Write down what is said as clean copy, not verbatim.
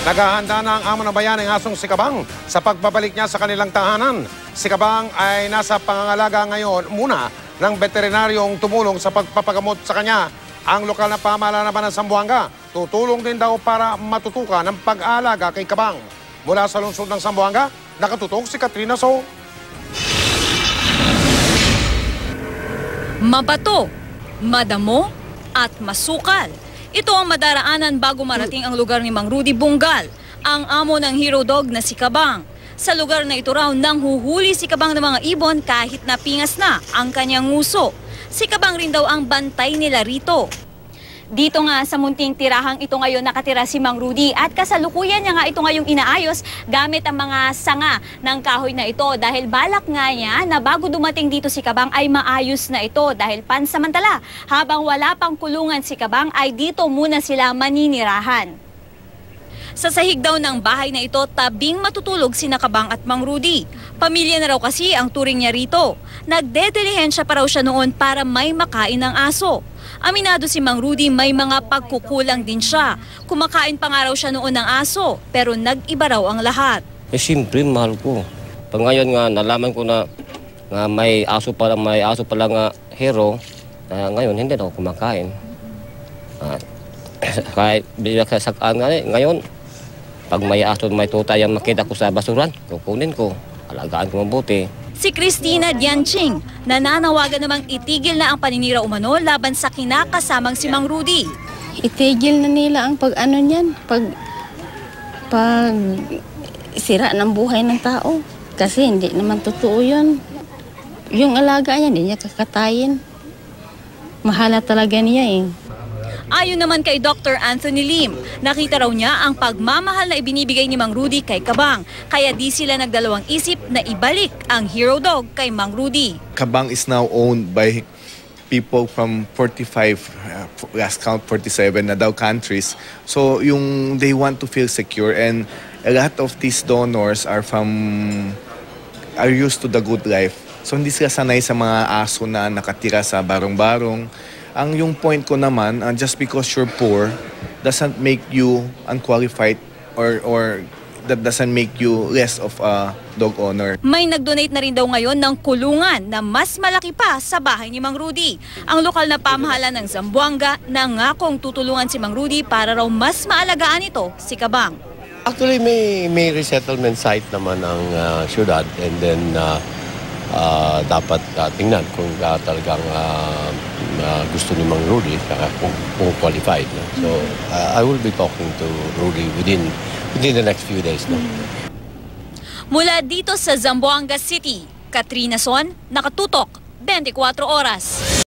Naghahanda na ang amo ng bayan ng asong si Kabang sa pagbabalik niya sa kanilang tahanan. Si Kabang ay nasa pangangalaga ngayon muna ng veterinaryong tumulong sa pagpapagamot sa kanya. Ang lokal na pamahalaan naman ng Zamboanga, tutulong din daw para matutukan ng pag-aalaga kay Kabang. Mula sa lungsod ng Zamboanga, nakatutok si Katrina So. Mabato, madamo, at masukal. Ito ang madaraanan bago marating ang lugar ni Mang Rudy Bungal, ang amo ng hero dog na si Kabang. Sa lugar na ito raw nang huhuli si Kabang ng mga ibon kahit napingas na ang kanyang nguso. Si Kabang rin daw ang bantay nila rito. Dito nga sa munting tirahang ito ngayon nakatira si Mang Rudy at kasalukuyan niya nga ito ngayong inaayos gamit ang mga sanga ng kahoy na ito dahil balak nga niya na bago dumating dito si Kabang ay maayos na ito dahil pansamantala habang wala pang kulungan si Kabang ay dito muna sila maninirahan. Sa sahig daw ng bahay na ito, tabing matutulog sina Kabang at Mang Rudy. Pamilya na raw kasi ang turing niya rito. Nagdedelihensya pa raw siya noon para may makain ng aso. Aminado si Mang Rudy may mga pagkukulang din siya. Kumakain pa nga raw siya noon ng aso, pero nag-iba raw ang lahat. Siyempre, mahal ko. Pag ngayon nga, nalaman ko na may aso pala nga hero, ngayon hindi na ako kumakain. Kahit bilagsasakaan nga ngayon, pag may aso, may tutay ang makita ko sa basuran, kukunin ko, alagaan ko mabuti. Si Christina Dianching, nananawagan namang itigil na ang paninira umano laban sa kinakasamang si Mang Rudy. Itigil na nila ang pag-ano niyan, pag sira ng buhay ng tao. Kasi hindi naman totoo yun. Yung alaga niya, hindi niya kakatayin. Mahala talaga niya eh. Ayon naman kay Dr. Anthony Lim, nakita raw niya ang pagmamahal na ibinibigay ni Mang Rudy kay Kabang. Kaya di sila nagdalawang isip na ibalik ang hero dog kay Mang Rudy. Kabang is now owned by people from 45, last count 47 na daw countries. So yung they want to feel secure and a lot of these donors are used to the good life. So hindi sila sanay sa mga aso na nakatira sa barong-barong. Ang yung point ko naman, just because you're poor doesn't make you unqualified or that doesn't make you less of a dog owner. May nag-donate na rin daw ngayon ng kulungan na mas malaki pa sa bahay ni Mang Rudy. Ang lokal na pamahalaan ng Zamboanga nangakong tutulungan si Mang Rudy para raw mas maalagaan ito si Kabang. Actually, may resettlement site naman ang syudad and then dapat tingnan kung talagang gusto ni Mang Rudy kung qualified. No? So I will be talking to Rudy within the next few days. No? Mula dito sa Zamboanga City, Katrina Son, nakatutok 24 oras.